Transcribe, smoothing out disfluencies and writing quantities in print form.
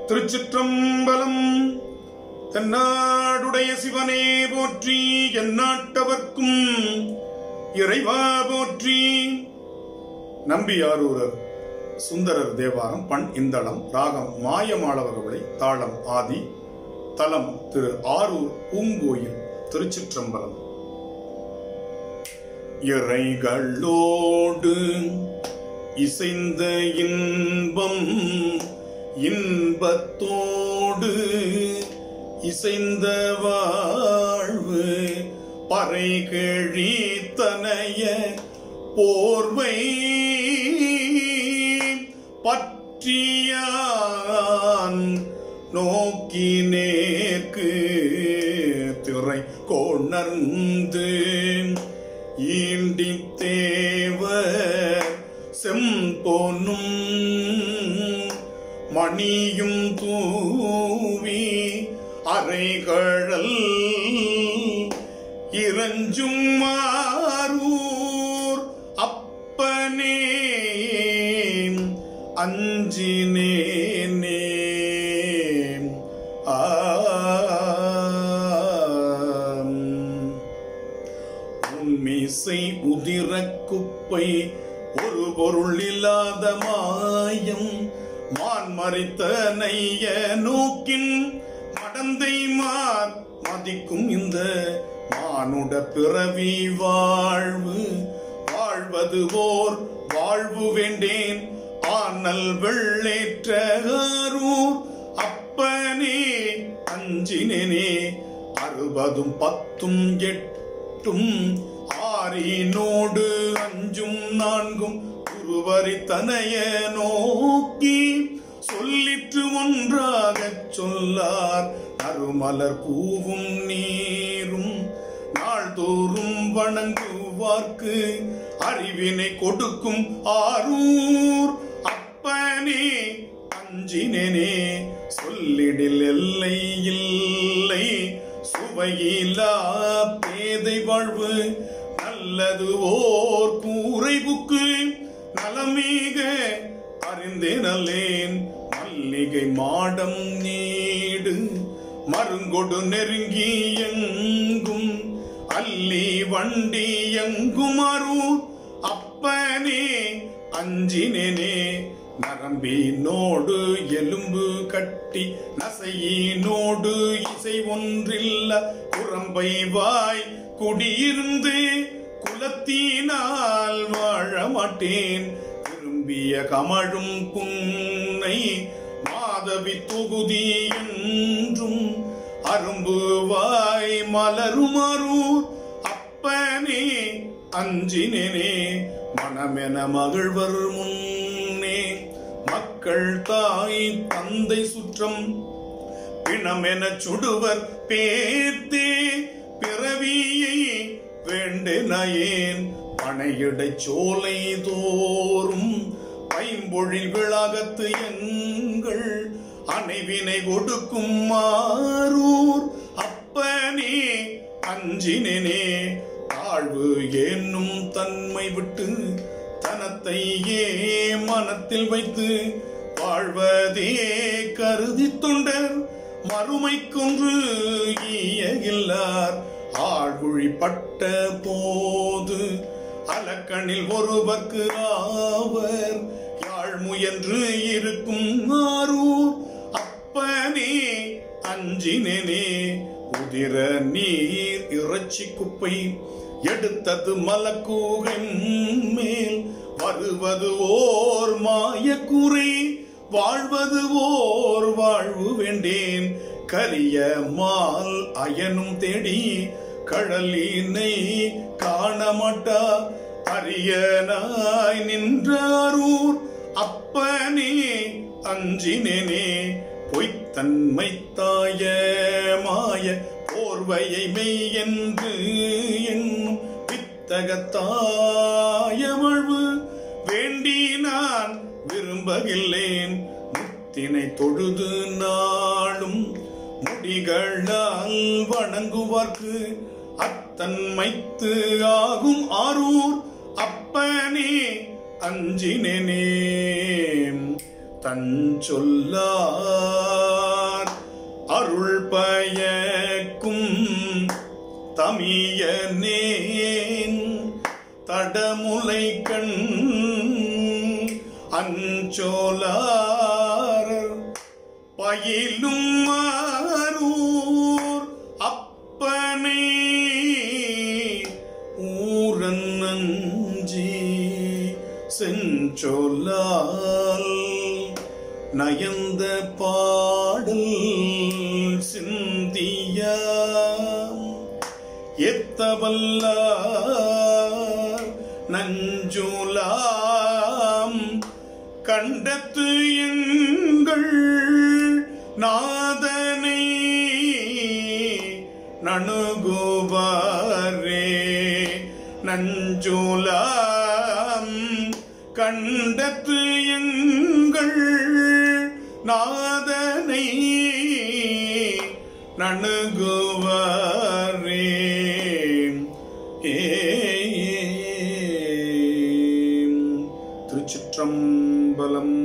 திருச்சிற்றம்பலம். தென்னாடுடைய சிவனே போற்றி, எந்நாட்டவர்க்கும் இறைவா போற்றி. நம்பியாரூரர் சுந்தரர் தேவாரம். பண் இந்தளம். ராகம் மாயமாளவர்களை. தாளம் ஆதி. தலம் திரு ஆரூர் பூங்கோயில். திருச்சிற்றம்பலம். இறைகளோடு இசைந்த இன்பம், இன்பத்தோடு இசைந்த வாழ்வு, பறைகழி தனைய போர்வை பற்றியான் நோக்கி நேர்க்கு திரை கொணர்ந்து ஈண்டி தேவர் செம்பொன்னும் மணியும் தூவி அரைகழல் இறஞ்சும் மாரூர் அப்பனே அஞ்சினேனே. உன்மிசை உதிர குப்பை ஒரு பொருள் இல்லாத மாயம் மான் மறைத்த நைய நோக்கின் மடந்தை மார் மதிக்கும் இந்த மானுட பிறவி வாழ்வு. வாழ்வது ஓர் வாழ்வு வேண்டேன் ஆனல் வெள்ளேற்ற ஆரூர் அப்பனே அஞ்சினேனே. 60 10 8 ஆறினோடு 5 4 குருவரி தனைய நோக்கி சொல்லிற்று ஒன்றாகச் சொல்லார் அருமலர் பூவும் நீரும். நாள்தோறும் வணங்குவார்க்கு அறிவினை கொடுக்கும் ஆரூர் அப்பனே அஞ்சினேனே. சொல்லிடில் எல்லை இல்லை சுவையிலா பேதை வாழ்வு, நல்லது ஓர் கூரை புக்கு நலமீக அறிந்தே நல்லேன். மல்லிகை மாடம் நீடு மருங்கொடு நெருங்கி எங்கும் அல்லி வண்டி எங்கும் அருள் அப்பனே அஞ்சினேனே. நரம்பினோடு எலும்பு கட்டி நசையினோடு இசை ஒன்றில்ல குரம்பை வாய் குடியிருந்து குலத்தினால் வாழ மாட்டேன். விரும்பிய கமழும் புன்னை மாதவி தொகுதி என்றும் அரும்பு வாய் மலரும் அருள் அப்பனே அஞ்சினேனே. மனமென மகிழ்வர் முன்னே மக்கள் தாய் தந்தை சுற்றம் பிணமென சுடுவர் பேர்த்தே பிறவியை வேண்டேன். பனையிடை சோலை தோறும் பைம்பொழில் விளாகத்து எங்கள் அனைவினை கொடுக்கும் ஆரூர் அப்பனே அஞ்சினேனே. தாழ்வு என்னும் தன்மை விட்டு தனத்தையே மனத்தில் வைத்து வாழ்வதே கருதி தொண்டர் மறுமைக்கொன்று ஈயகில்லார். ஆழ்குழி பட்ட போது அலக்கணில் ஒருவர்க்கு ஆவர் யாழ் முயன்று இருக்கும் ஆரூர் அப்பனே அஞ்சினேனே. உதிர நீர் இறைச்சி குப்பை எடுத்தது மலக்கூகை மேல் வருவது ஓர் மாயக்கூரை, வாழ்வது ஓர் வாழ்வு வேண்டேன். கரிய மால் அயனும் தேடி கடலினை காணமாட்டா அரியனாய் நின்றாரூர் அப்பனே அஞ்சினேனே. பொய்த்தன்மை தாய மாய போர்வையை மெய் என்று என்னும் வித்தகத்தாய வாழ்வு வேண்டி நான் விரும்பகில்லேன். முத்தினை தொழுது நாளும் முடிகளால் வணங்குவார்க்கு அத்தன்மைத்து ஆகும் ஆரூர் அப்பனே அஞ்சினேனே. தன் சொல்லார் அருள் பயக்கும் தமியனேன் தடமுலை கண் அஞ்சோலார் பயிலும் மாரூர் அப்பனை ஊரன் நஞ்சி செஞ்சொல்லால் நயந்த பாடல் சிந்திய எத்தவல்லார் நஞ்சுலாம் கண்டத்து எங்கள் நாதனை நணுகுவாரே நஞ்சுலாம் கண்டத்து எங்கள் நாதனை நணுகுவாரே. திருச்சிற்றம்பலம்.